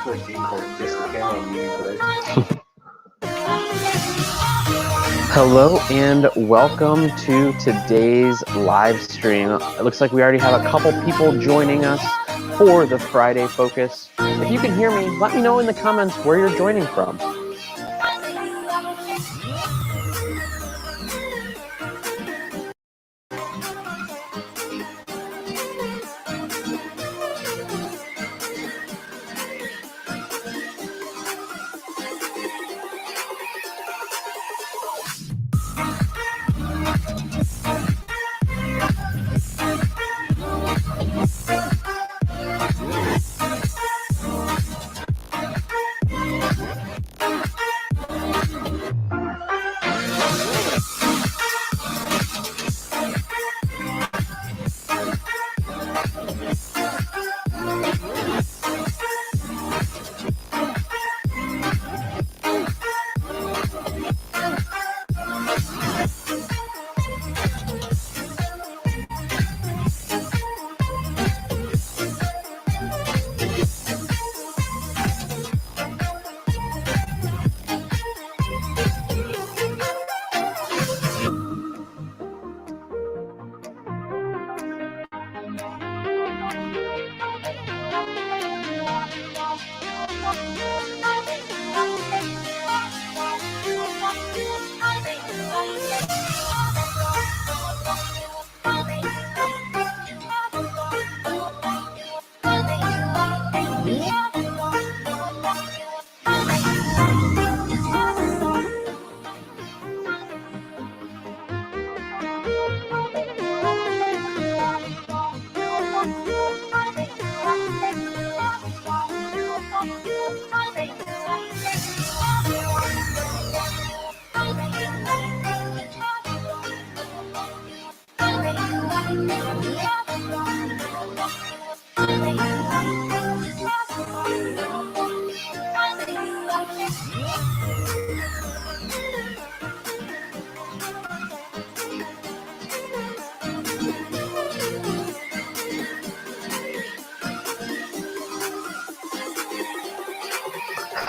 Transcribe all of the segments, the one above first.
feel like being called Kiss the Camera on me today. Hello and welcome to today's live stream. It looks like we already have a couple people joining us for the Friday Focus. If you can hear me, let me know in the comments where you're joining from.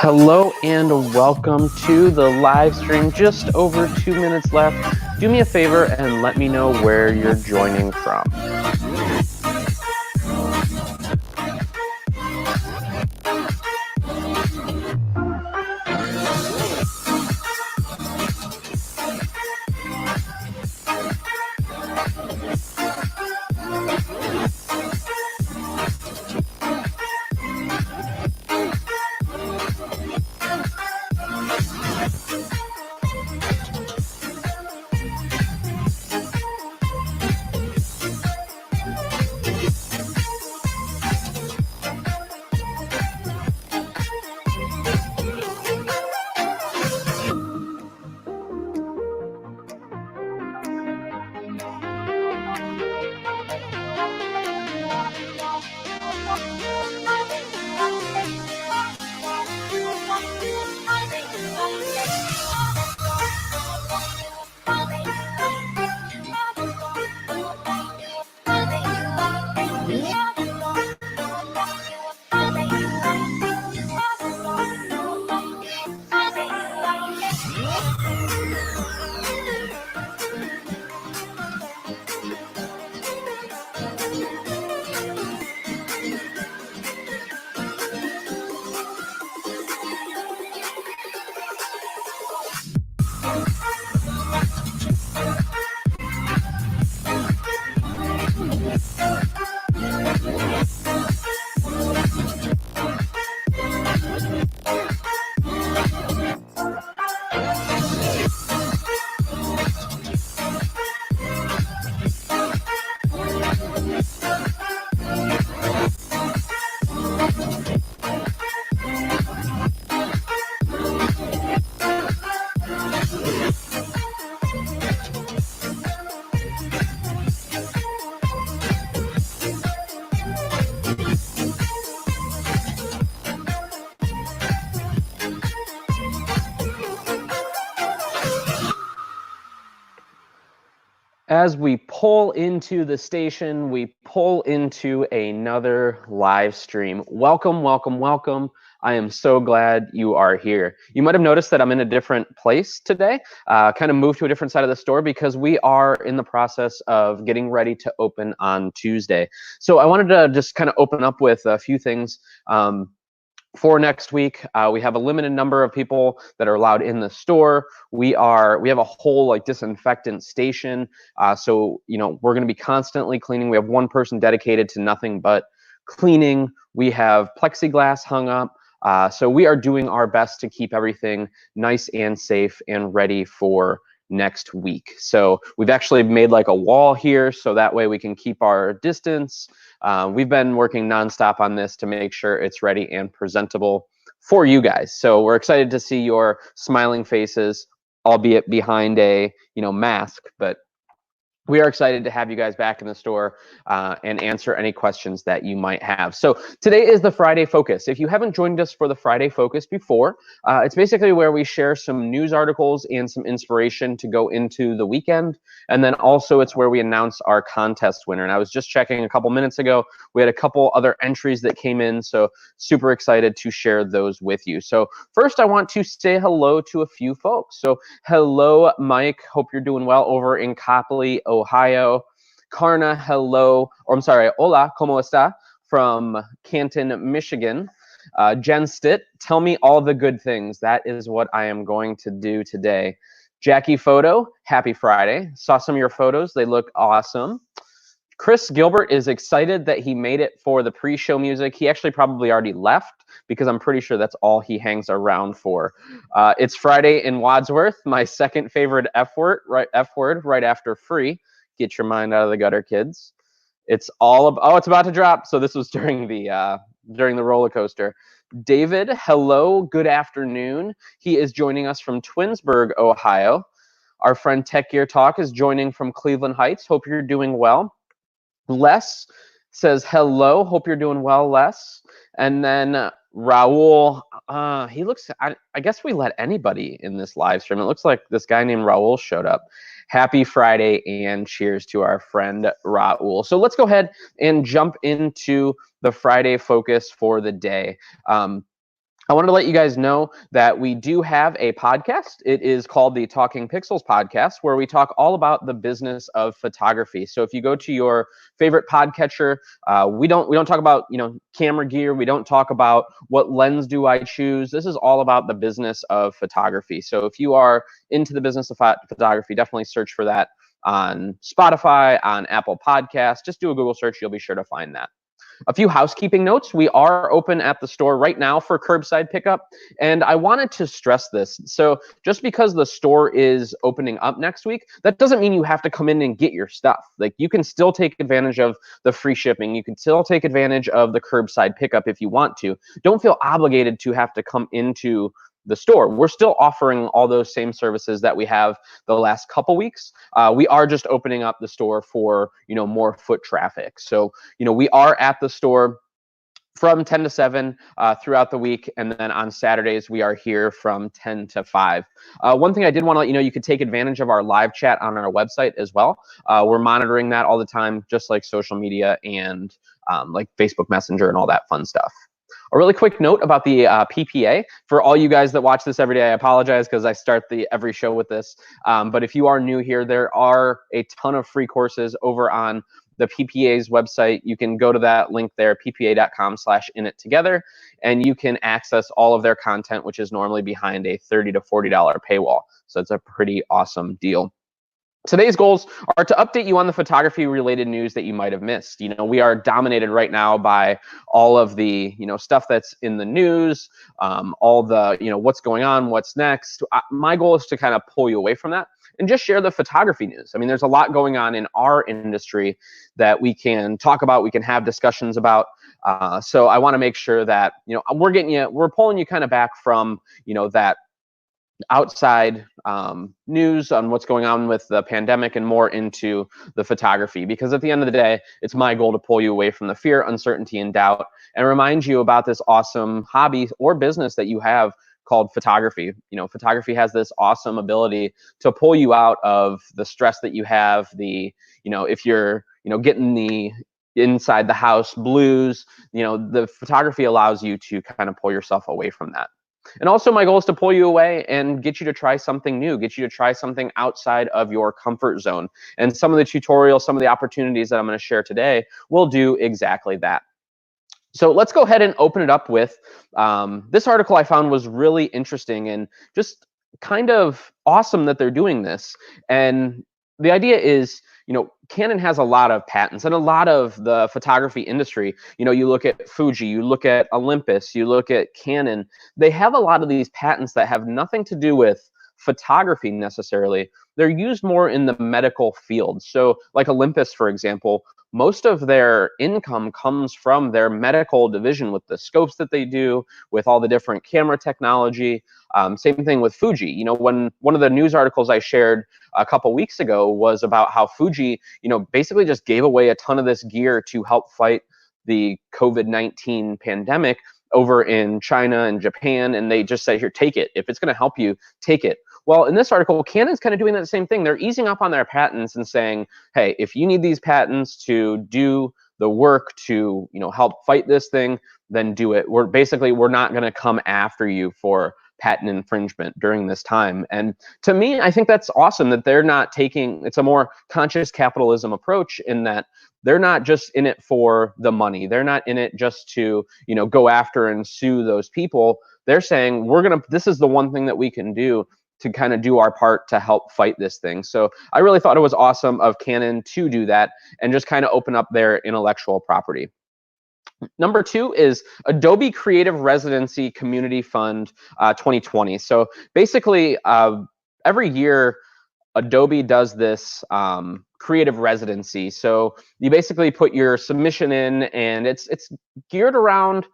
Hello and welcome to the live stream. Just over 2 minutes left. Do me a favor and let me know where you're joining from. As we pull into the station, we pull into another live stream. Welcome, welcome, welcome. I am so glad you are here. You might have noticed that I'm in a different place today, kind of moved to a different side of the store because we are in the process of getting ready to open on Tuesday. So I wanted to just kind of open up with a few things. For next week, we have a limited number of people that are allowed in the store. We have a whole like disinfectant station. So we're going to be constantly cleaning. We have one person dedicated to nothing but cleaning. We have plexiglass hung up. So we are doing our best to keep everything nice and safe and ready for next week. So we've actually made like a wall here so that way we can keep our distance. We've been working nonstop on this to make sure it's ready and presentable for you guys. So we're excited to see your smiling faces, albeit behind a mask, but we are excited to have you guys back in the store and answer any questions that you might have. So today is the Friday Focus. If you haven't joined us for the Friday Focus before, it's basically where we share some news articles and some inspiration to go into the weekend. And then also it's where we announce our contest winner. And I was just checking a couple minutes ago, we had a couple other entries that came in. So super excited to share those with you. So first I want to say hello to a few folks. So hello, Mike. Hope you're doing well over in Copley, Ohio. Karna, hello. Or I'm sorry, hola, ¿cómo está? From Canton, Michigan. Jen Stitt, tell me all the good things. That is what I am going to do today. Jackie Photo, happy Friday. Saw some of your photos. They look awesome. Chris Gilbert is excited that he made it for the pre-show music. He actually probably already left because I'm pretty sure that's all he hangs around for. It's Friday in Wadsworth, my second favorite F word right after free. Get your mind out of the gutter, kids. It's about to drop. So this was during the roller coaster. David, hello, good afternoon. He is joining us from Twinsburg, Ohio. Our friend Tech Gear Talk is joining from Cleveland Heights. Hope you're doing well. Les says hello. Hope you're doing well, Les. And then Raul, he looks, I guess we let anybody in this live stream. It looks like this guy named Raul showed up. Happy Friday and cheers to our friend Raul. So let's go ahead and jump into the Friday Focus for the day. I wanted to let you guys know that we do have a podcast. It is called the Talking Pixels Podcast, where we talk all about the business of photography. So if you go to your favorite podcatcher, we don't talk about camera gear. We don't talk about what lens do I choose. This is all about the business of photography. So if you are into the business of photography, definitely search for that on Spotify, on Apple Podcasts. Just do a Google search. You'll be sure to find that. A few housekeeping notes. We are open at the store right now for curbside pickup. And I wanted to stress this. So just because the store is opening up next week, that doesn't mean you have to come in and get your stuff. Like, you can still take advantage of the free shipping. You can still take advantage of the curbside pickup if you want to. Don't feel obligated to have to come into the store. We're still offering all those same services that we have the last couple weeks. We are just opening up the store for more foot traffic. So we are at the store from 10 to 7 throughout the week, and then on Saturdays we are here from 10 to 5. One thing I did want to let you know, you could take advantage of our live chat on our website as well. We're monitoring that all the time, just like social media and like Facebook Messenger and all that fun stuff. A really quick note about the PPA. For all you guys that watch this every day, I apologize because I start every show with this. But if you are new here, there are a ton of free courses over on the PPA's website. You can go to that link there, ppa.com/inittogether, and you can access all of their content, which is normally behind a $30 to $40 paywall. So it's a pretty awesome deal. Today's goals are to update you on the photography-related news that you might have missed. We are dominated right now by all of the, stuff that's in the news, all the, what's going on, what's next. My goal is to kind of pull you away from that and just share the photography news. I mean, there's a lot going on in our industry that we can talk about, we can have discussions about. So I want to make sure that, we're pulling you kind of back from, that outside news on what's going on with the pandemic and more into the photography, because at the end of the day, it's my goal to pull you away from the fear, uncertainty, and doubt, and remind you about this awesome hobby or business that you have called photography. Photography has this awesome ability to pull you out of the stress that you have, if you're, getting the inside the house blues, the photography allows you to kind of pull yourself away from that. And also my goal is to pull you away and get you to try something new, get you to try something outside of your comfort zone. And some of the tutorials, some of the opportunities that I'm going to share today will do exactly that. So let's go ahead and open it up with this article I found was really interesting and just kind of awesome that they're doing this. And the idea is, Canon has a lot of patents, and a lot of the photography industry, you look at Fuji, you look at Olympus, you look at Canon, they have a lot of these patents that have nothing to do with photography necessarily. They're used more in the medical field. So like Olympus, for example, most of their income comes from their medical division with the scopes that they do, with all the different camera technology. Same thing with Fuji. When one of the news articles I shared a couple weeks ago was about how Fuji, basically just gave away a ton of this gear to help fight the COVID-19 pandemic over in China and Japan, and they just said, here, take it. If it's going to help you, take it. Well, in this article, Canon's kind of doing that same thing. They're easing up on their patents and saying, hey, if you need these patents to do the work to, help fight this thing, then do it. We're not going to come after you for patent infringement during this time. And to me, I think that's awesome that they're not taking, it's a more conscious capitalism approach in that they're not just in it for the money. They're not in it just to, go after and sue those people. They're saying, this is the one thing that we can do to kind of do our part to help fight this thing. So I really thought it was awesome of Canon to do that and just kind of open up their intellectual property. Number 2 is Adobe Creative Residency Community Fund 2020. So basically, every year, Adobe does this creative residency. So you basically put your submission in, and it's geared around,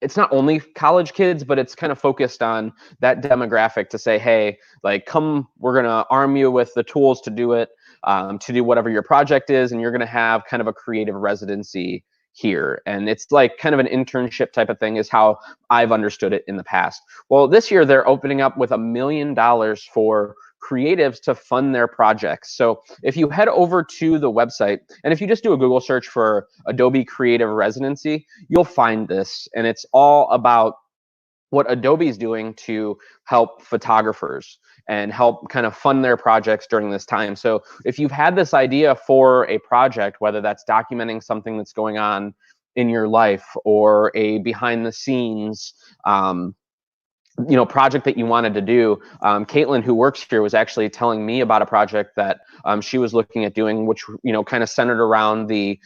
it's not only college kids, but it's kind of focused on that demographic to say, hey, like, come, we're going to arm you with the tools to do it, to do whatever your project is, and you're going to have kind of a creative residency here. And it's like kind of an internship type of thing is how I've understood it in the past. Well, this year they're opening up with $1 million for creatives to fund their projects. So if you head over to the website, and if you just do a Google search for Adobe Creative Residency, you'll find this. And it's all about what Adobe is doing to help photographers and help kind of fund their projects during this time. So if you've had this idea for a project, whether that's documenting something that's going on in your life or a behind the scenes project that you wanted to do. Caitlin, who works here, was actually telling me about a project that she was looking at doing, which, kind of centered around the,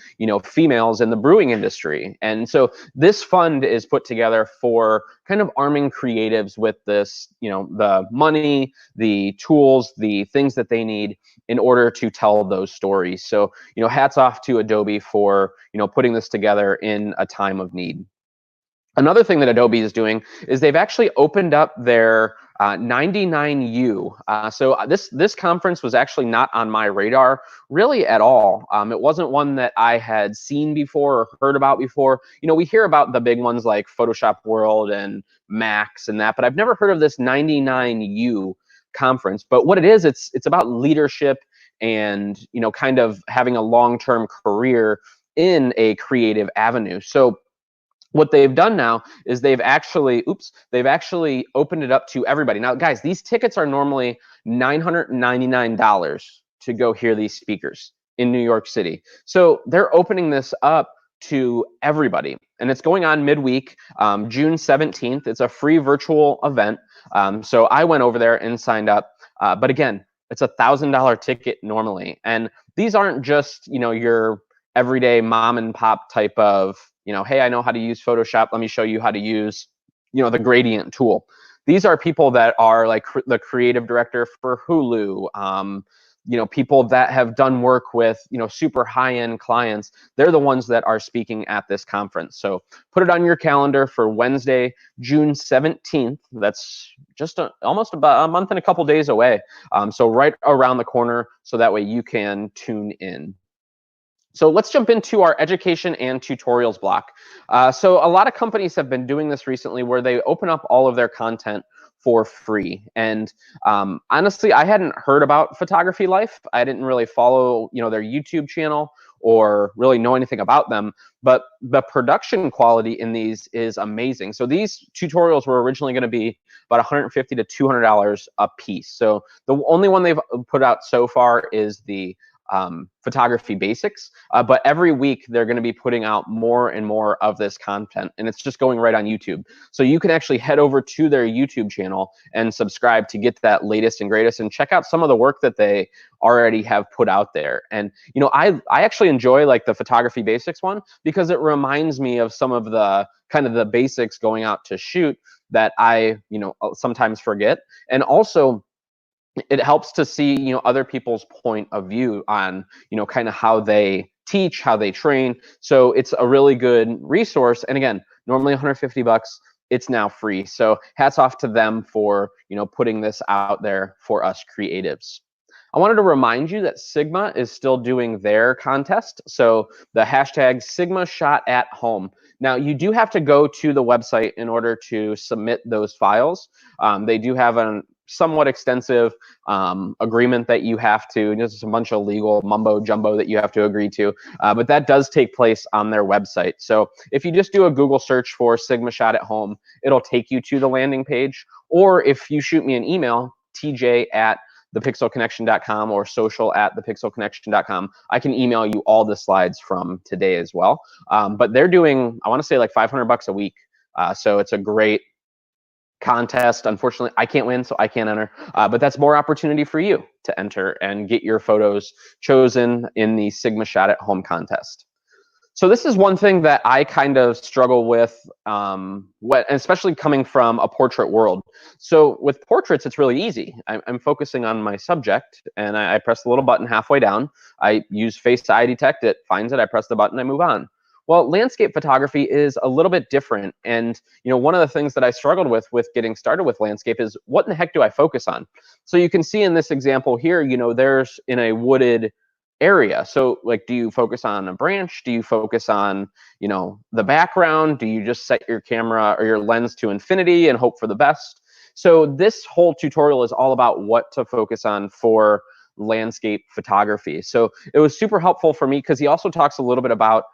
females in the brewing industry. And so this fund is put together for kind of arming creatives with this, the money, the tools, the things that they need in order to tell those stories. So, hats off to Adobe for, putting this together in a time of need. Another thing that Adobe is doing is they've actually opened up their 99U. So this conference was actually not on my radar really at all. It wasn't one that I had seen before or heard about before. We hear about the big ones like Photoshop World and Max and that, but I've never heard of this 99U conference. But what it is, it's about leadership and kind of having a long-term career in a creative avenue. So what they've done now is they've actually opened it up to everybody. Now, guys, these tickets are normally $999 to go hear these speakers in New York City. So they're opening this up to everybody. And it's going on midweek, June 17th. It's a free virtual event. So I went over there and signed up. But again, it's a $1,000 ticket normally. And these aren't just, your everyday mom and pop type of, hey, I know how to use Photoshop. Let me show you how to use, the gradient tool. These are people that are like the creative director for Hulu, people that have done work with, super high-end clients. They're the ones that are speaking at this conference. So put it on your calendar for Wednesday, June 17th. That's just almost about a month and a couple days away. So right around the corner, so that way you can tune in. So let's jump into our education and tutorials block. So a lot of companies have been doing this recently where they open up all of their content for free. And honestly, I hadn't heard about Photography Life. I didn't really follow, their YouTube channel or really know anything about them, but the production quality in these is amazing. So these tutorials were originally going to be about $150 to $200 a piece. So the only one they've put out so far is the photography basics, but every week they're going to be putting out more and more of this content, and it's just going right on YouTube. So you can actually head over to their YouTube channel and subscribe to get that latest and greatest, and check out some of the work that they already have put out there. And I actually enjoy like the photography basics one because it reminds me of some of the kind of the basics going out to shoot that I sometimes forget, and also it helps to see other people's point of view on kind of how they teach, how they train. So it's a really good resource, and again, normally $150, it's now free. So hats off to them for putting this out there for us creatives. I wanted to remind you that Sigma is still doing their contest. So the hashtag Sigma Shot at Home. Now you do have to go to the website in order to submit those files. They do have a somewhat extensive agreement that you have to, just a bunch of legal mumbo jumbo that you have to agree to, but that does take place on their website. So if you just do a Google search for Sigma Shot at Home, it'll take you to the landing page. Or if you shoot me an email, tj@thepixelconnection.com or social@thepixelconnection.com, I can email you all the slides from today as well. But they're doing, I want to say like $500 a week. So it's a great contest. Unfortunately, I can't win, so I can't enter. But that's more opportunity for you to enter and get your photos chosen in the Sigma Shot at Home contest. So this is one thing that I kind of struggle with, especially coming from a portrait world. So with portraits, it's really easy. I'm focusing on my subject, and I press the little button halfway down. I use Face ID Detect. It finds it. I press the button. I move on. Well, landscape photography is a little bit different. And one of the things that I struggled with getting started with landscape is what in the heck do I focus on? So you can see in this example here, there's in a wooded area. So like, do you focus on a branch? Do you focus on, the background? Do you just set your camera or your lens to infinity and hope for the best? So this whole tutorial is all about what to focus on for landscape photography. So it was super helpful for me because he also talks a little bit about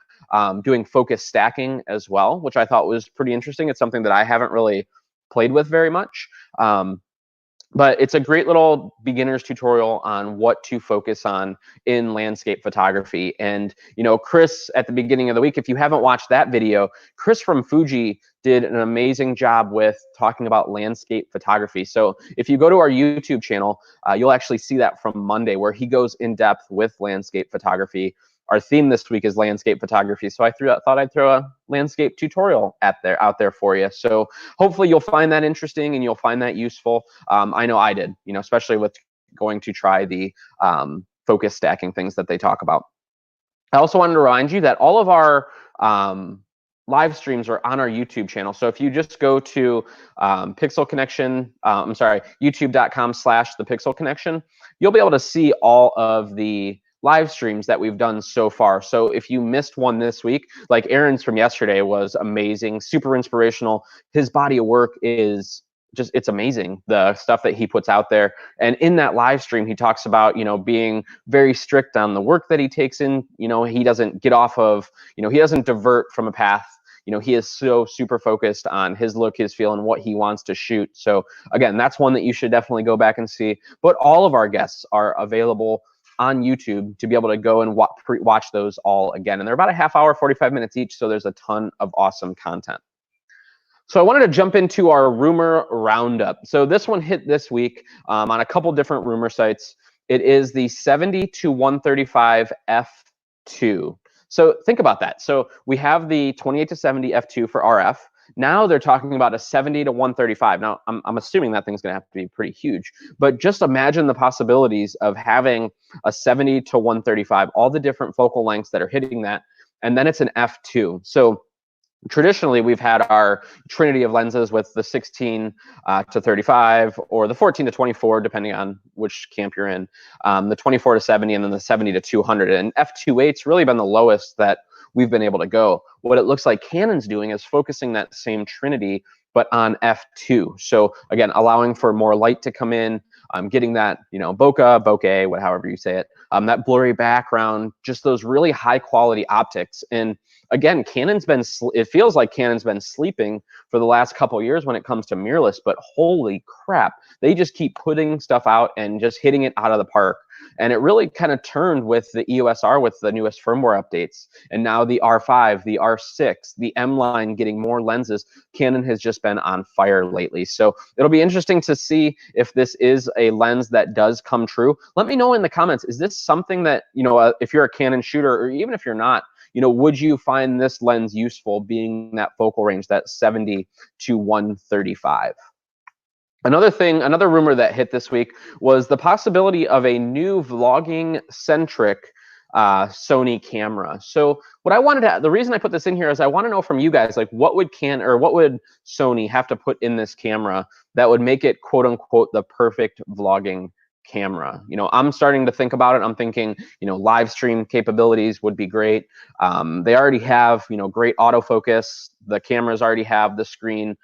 doing focus stacking as well, which I thought was pretty interesting. It's something that I haven't really played with very much. But it's a great little beginner's tutorial on what to focus on in landscape photography. And, Chris, at the beginning of the week, if you haven't watched that video, Chris from Fuji did an amazing job with talking about landscape photography. So if you go to our YouTube channel, you'll actually see that from Monday, where he goes in depth with landscape photography. Our theme this week is landscape photography, so I thought I'd throw a landscape tutorial out there for you. So hopefully you'll find that interesting and you'll find that useful. I know I did, especially with going to try the focus stacking things that they talk about. I also wanted to remind you that all of our live streams are on our YouTube channel. So if you just go to Pixel Connection, youtube.com/thepixel connection, you'll be able to see all of the live streams that we've done so far. So if you missed one this week, like Aaron's from yesterday was amazing, super inspirational. His body of work is just, it's amazing, the stuff that he puts out there. And in that live stream, he talks about, being very strict on the work that he takes in. He doesn't get off of, he doesn't divert from a path. He is so super focused on his look, his feel, and what he wants to shoot. So again, that's one that you should definitely go back and see. But all of our guests are available on YouTube to be able to go and watch those all again. And they're about a half hour, 45 minutes each, so there's a ton of awesome content. So I wanted to jump into our rumor roundup. So this one hit this week on a couple different rumor sites. It is the 70-135 f2. So think about that. So we have the 28-70 f2 for RF. Now they're talking about a 70-135. Now I'm assuming that thing's going to have to be pretty huge, but just imagine the possibilities of having a 70-135, all the different focal lengths that are hitting that, and then it's an f2. So Traditionally, we've had our trinity of lenses with the 16 to 35 or the 14 to 24, depending on which camp you're in, the 24 to 70, and then the 70 to 200. And f2.8's really been the lowest that we've been able to go. What it looks like Canon's doing is focusing that same trinity, but on f2. So again, allowing for more light to come in, getting that, bokeh, however you say it, that blurry background, just those really high quality optics. And again, it feels like Canon's been sleeping for the last couple of years when it comes to mirrorless, but holy crap, they just keep putting stuff out and just hitting it out of the park. And it really kind of turned with the EOS R with the newest firmware updates. And now the R5, the R6, the M line getting more lenses. Canon has just been on fire lately. So it'll be interesting to see if this is a lens that does come true. Let me know in the comments, is this something that, if you're a Canon shooter, or even if you're not, would you find this lens useful being that focal range, that 70 to 135? Another rumor that hit this week was the possibility of a new vlogging-centric Sony camera. So the reason I put this in here is I want to know from you guys, like, what would Sony have to put in this camera that would make it, quote unquote, the perfect vlogging camera? I'm starting to think about it. I'm thinking, live stream capabilities would be great. They already have, great autofocus. The cameras already have the screen,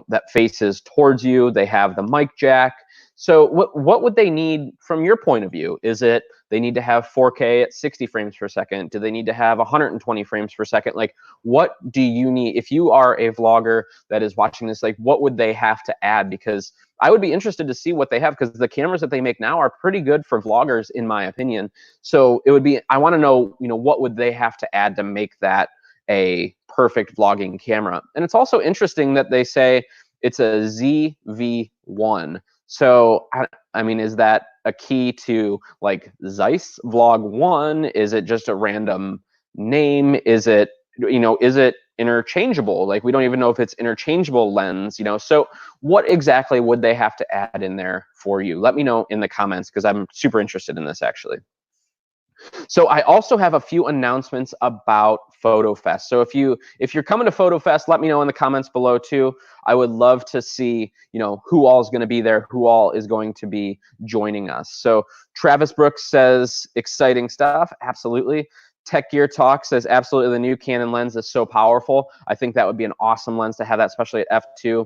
that faces towards you. They have the mic jack. So what would they need from your point of view? Is it they need to have 4K at 60 frames per second? Do they need to have 120 frames per second? Like, what do you need? If you are a vlogger that is watching this, like, what would they have to add? Because I would be interested to see what they have, because the cameras that they make now are pretty good for vloggers, in my opinion. So I want to know, what would they have to add to make that a perfect vlogging camera? And it's also interesting that they say it's a ZV-1. So, I mean, is that a key to, like, Zeiss Vlog 1? Is it just a random name? Is it interchangeable? Like, we don't even know if it's interchangeable lens, So what exactly would they have to add in there for you? Let me know in the comments, because I'm super interested in this, actually. So I also have a few announcements about PhotoFest. So if you're coming to PhotoFest, let me know in the comments below too. I would love to see, who all is going to be there, who all is going to be joining us. So Travis Brooks says exciting stuff. Absolutely. Tech Gear Talk says absolutely, the new Canon lens is so powerful. I think that would be an awesome lens to have that, especially at f2.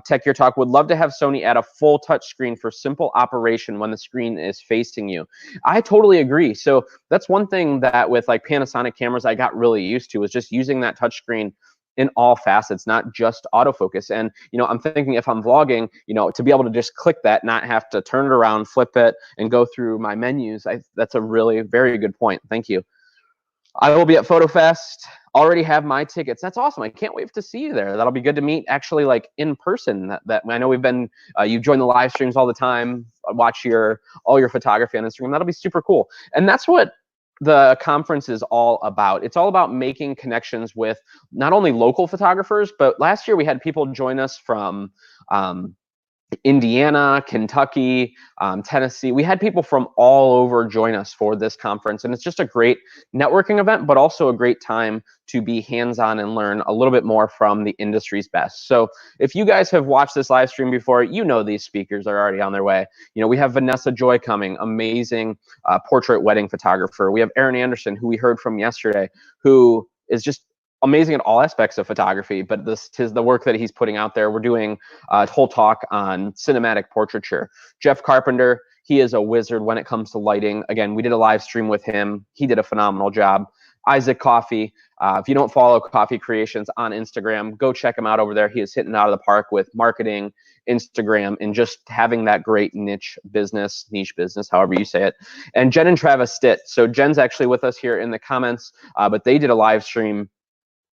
Tech Gear Talk would love to have Sony add a full touch screen for simple operation when the screen is facing you. I totally agree. So that's one thing that with, like, Panasonic cameras I got really used to, was just using that touch screen in all facets, not just autofocus. And, I'm thinking, if I'm vlogging, to be able to just click that, not have to turn it around, flip it, and go through my menus, that's a really very good point. Thank you. I will be at PhotoFest. Already have my tickets. That's awesome. I can't wait to see you there. That'll be good to meet, actually, like, in person. That I know you've joined the live streams all the time. Watch all your photography on Instagram. That'll be super cool. And that's what the conference is all about. It's all about making connections with not only local photographers, but last year we had people join us from Indiana, Kentucky, Tennessee. We had people from all over join us for this conference, and it's just a great networking event, but also a great time to be hands-on and learn a little bit more from the industry's best. So if you guys have watched this live stream before, these speakers are already on their way. We have Vanessa Joy coming, amazing portrait wedding photographer. We have Aaron Anderson, who we heard from yesterday, who is just amazing at all aspects of photography, but this is the work that he's putting out there. We're doing a whole talk on cinematic portraiture. Jeff Carpenter, he is a wizard when it comes to lighting. Again, we did a live stream with him. He did a phenomenal job. Isaac Coffey, if you don't follow Coffee Creations on Instagram, go check him out over there. He is hitting out of the park with marketing, Instagram, and just having that great niche business, however you say it. And Jen and Travis Stitt. So Jen's actually with us here in the comments, but they did a live stream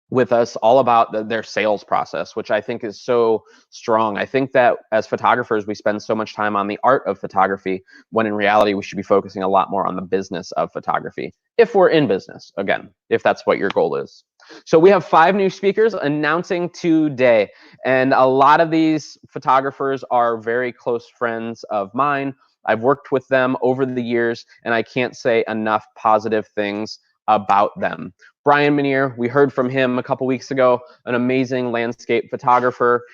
with us all about their sales process, which I think is so strong. I think that as photographers, we spend so much time on the art of photography, when in reality, we should be focusing a lot more on the business of photography, if we're in business, again, if that's what your goal is. So we have 5 new speakers announcing today, and a lot of these photographers are very close friends of mine. I've worked with them over the years, and I can't say enough positive things about them. Brian Minier, we heard from him a couple weeks ago, an amazing landscape photographer,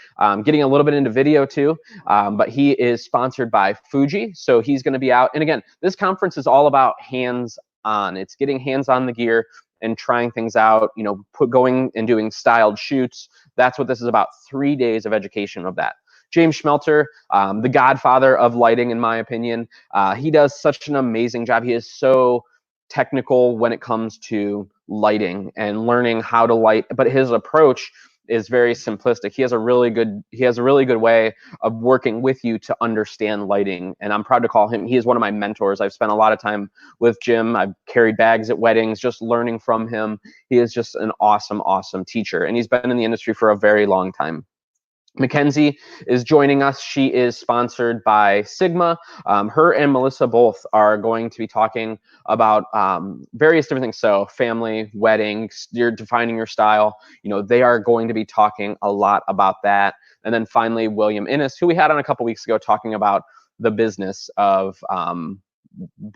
getting a little bit into video too, but he is sponsored by Fuji, so he's going to be out. And again, this conference is all about hands-on. It's getting hands on the gear and trying things out, you know, going and doing styled shoots. That's what this is about, 3 days of education of that. James Schmelter, the godfather of lighting, in my opinion, he does such an amazing job. He is so technical when it comes to lighting and learning how to light, but his approach is very simplistic. He has a really good way of working with you to understand lighting, and I'm proud to call him. He is one of my mentors. I've spent a lot of time with Jim. I've carried bags at weddings, just learning from him. He is just an awesome, awesome teacher, and he's been in the industry for a very long time. Mackenzie is joining us. She is sponsored by Sigma. Her and Melissa both are going to be talking about various different things. So family, weddings, you're defining your style. You know, they are going to be talking a lot about that. And then finally, William Innes, who we had on a couple weeks ago, talking about the business of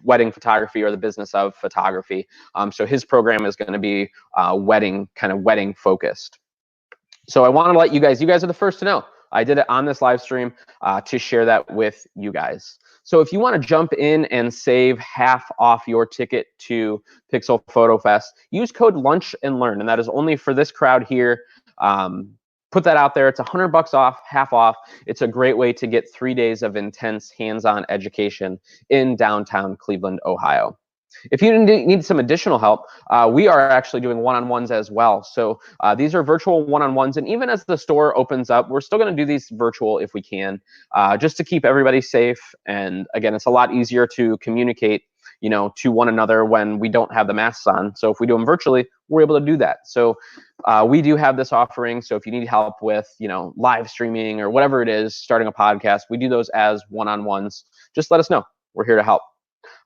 wedding photography, or the business of photography. So his program is going to be wedding focused. So I want to let you guys are the first to know. I did it on this live stream to share that with you guys. So if you want to jump in and save half off your ticket to Pixel Photo Fest, use code Lunch and Learn, and that is only for this crowd here. Put that out there. It's $100 off, half off. It's a great way to get 3 days of intense hands-on education in downtown Cleveland, Ohio. If you need some additional help, we are actually doing one-on-ones as well. So these are virtual one-on-ones, and even as the store opens up, we're still going to do these virtual if we can, just to keep everybody safe. And again, it's a lot easier to communicate, you know, to one another when we don't have the masks on. So if we do them virtually, we're able to do that. So we do have this offering. So if you need help with, you know, live streaming or whatever it is, starting a podcast, we do those as one-on-ones. Just let us know. We're here to help.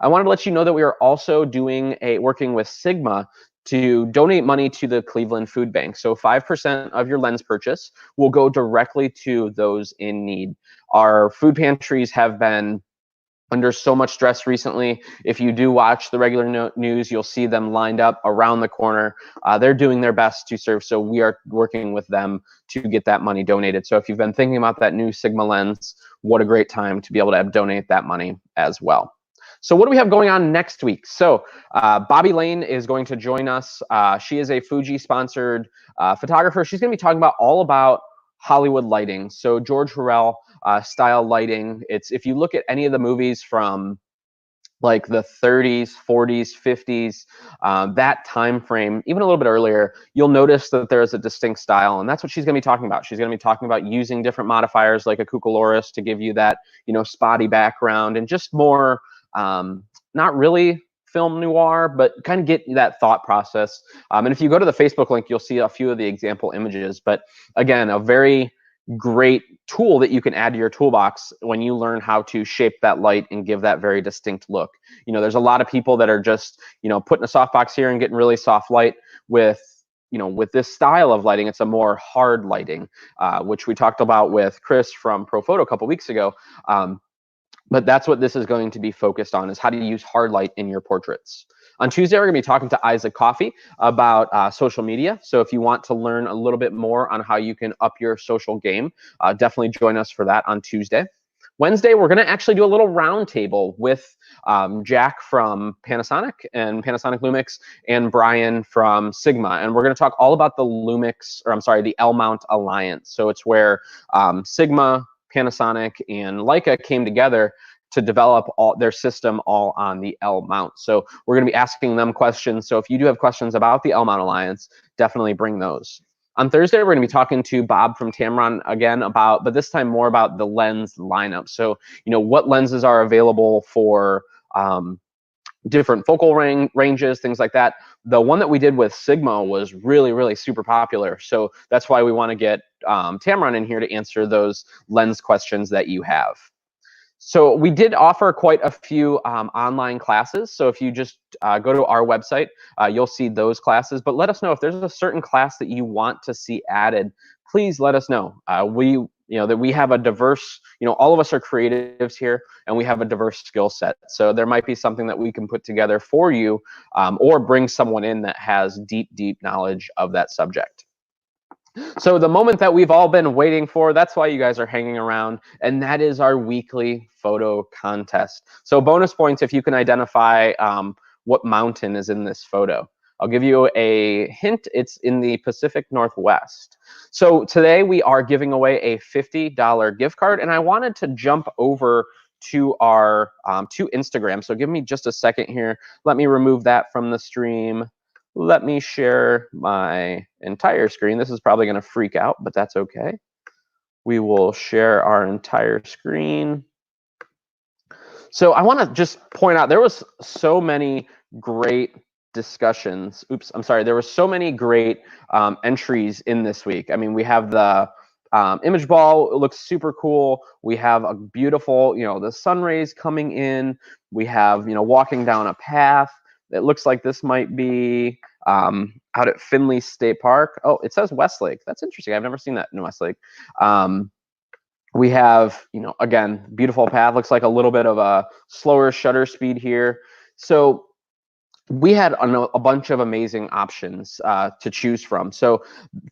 I wanted to let you know that we are also working with Sigma to donate money to the Cleveland Food Bank. So 5% of your lens purchase will go directly to those in need. Our food pantries have been under so much stress recently. If you do watch the regular news, you'll see them lined up around the corner. They're doing their best to serve, so we are working with them to get that money donated. So if you've been thinking about that new Sigma lens, what a great time to be able to donate that money as well. So what do we have going on next week? So Bobby Lane is going to join us. She is a Fuji-sponsored photographer. She's going to be talking all about Hollywood lighting. So George Hurrell style lighting. It's, if you look at any of the movies from like the 30s, 40s, 50s, that time frame, even a little bit earlier, you'll notice that there's a distinct style, and that's what she's going to be talking about. She's going to be talking about using different modifiers like a Cucaloris to give you that, you know, spotty background, and just more not really film noir, but kind of get that thought process. And if you go to the Facebook link, you'll see a few of the example images. But again, a very great tool that you can add to your toolbox when you learn how to shape that light and give that very distinct look. You know, there's a lot of people that are just, you know, putting a softbox here and getting really soft light. With, you know, with this style of lighting, it's a more hard lighting, which we talked about with Chris from ProPhoto a couple weeks ago. But that's what this is going to be focused on, is how to use hard light in your portraits. On Tuesday, we're going to be talking to Isaac Coffey about social media. So if you want to learn a little bit more on how you can up your social game, definitely join us for that on Tuesday. Wednesday, we're going to actually do a little roundtable with Jack from Panasonic and Panasonic Lumix, and Brian from Sigma. And we're going to talk all about the the L-Mount Alliance. So it's where Sigma, Panasonic, and Leica came together to develop their system all on the L-Mount. So we're going to be asking them questions. So if you do have questions about the L-Mount Alliance, definitely bring those. On Thursday, we're going to be talking to Bob from Tamron again but this time more about the lens lineup. So, you know, what lenses are available for different focal ranges, things like that. The one that we did with Sigma was really, really super popular. So that's why we want to get Tamron in here to answer those lens questions that you have. So we did offer quite a few online classes. So if you just go to our website, you'll see those classes. But let us know if there's a certain class that you want to see added. Please let us know. that we have a diverse, all of us are creatives here, and we have a diverse skill set. So there might be something that we can put together for you, or bring someone in that has deep knowledge of that subject. So the moment that we've all been waiting for, that's why you guys are hanging around, and that is our weekly photo contest. So bonus points if you can identify what mountain is in this photo. I'll give you a hint. It's in the Pacific Northwest. So today we are giving away a $50 gift card, and I wanted to jump over to our to Instagram. So give me just a second here. Let me remove that from the stream. Let me share my entire screen. This is probably going to freak out, but that's okay. We will share our entire screen. So I want to just point out, there was so many great discussions. Oops, I'm sorry. There were so many great entries in this week. I mean, we have the image ball. It looks super cool. We have a beautiful, the sun rays coming in. We have, walking down a path. It looks like this might be out at Finley State Park. Oh, it says Westlake. That's interesting. I've never seen that in Westlake. We have, again, beautiful path. Looks like a little bit of a slower shutter speed here. So we had a bunch of amazing options to choose from. So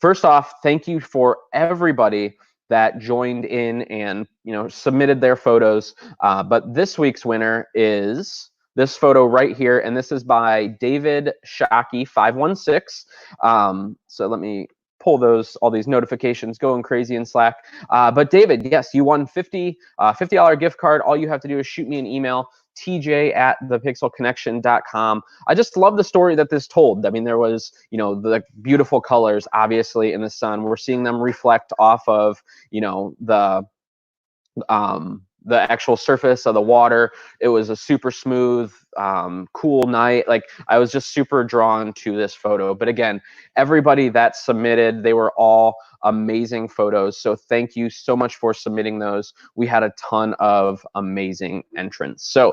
first off, thank you for everybody that joined in and submitted their photos. But this week's winner is this photo right here, and this is by David Shockey 516. So let me pull all these notifications going crazy in Slack. But David, yes, you won $50 gift card. All you have to do is shoot me an email, tj@thepixelconnection.com. I just love the story that this told. I mean, there was, the beautiful colors, obviously, in the sun. We're seeing them reflect off of, the actual surface of the water. It was a super smooth, cool night. Like, I was just super drawn to this photo. But again, everybody that submitted, they were all amazing photos. So thank you so much for submitting those. We had a ton of amazing entrants. So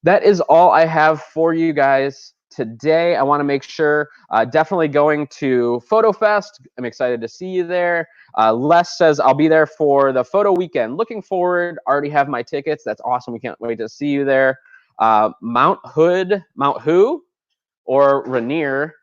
that is all I have for you guys today. I want to make sure, definitely going to Photo Fest. I'm excited to see you there. Les says, I'll be there for the photo weekend. Looking forward. Already have my tickets. That's awesome. We can't wait to see you there. Mount Who or Rainier.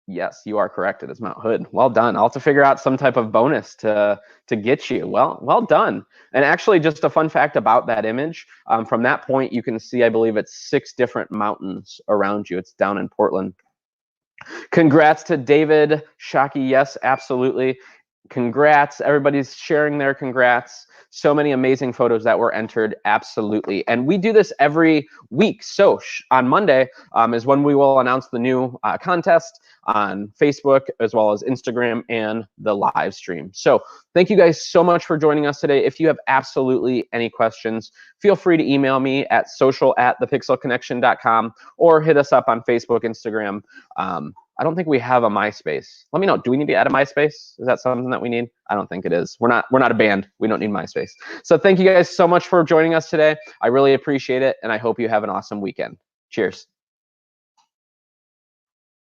Yes, you are correct. It is Mount Hood. Well done. I'll have to figure out some type of bonus to get you. Well done. And actually, just a fun fact about that image. From that point, you can see, I believe it's 6 different mountains around you. It's down in Portland. Congrats to David Shockey. Yes, absolutely. Congrats. Everybody's sharing their congrats. So many amazing photos that were entered. Absolutely. And we do this every week. So on Monday is when we will announce the new contest on Facebook, as well as Instagram and the live stream. So thank you guys so much for joining us today. If you have absolutely any questions, feel free to email me at social@thepixelconnection.com or hit us up on Facebook, Instagram. I don't think we have a MySpace. Let me know. Do we need to add a MySpace? Is that something that we need? I don't think it is. We're not a band. We don't need MySpace. So thank you guys so much for joining us today. I really appreciate it, and I hope you have an awesome weekend. Cheers.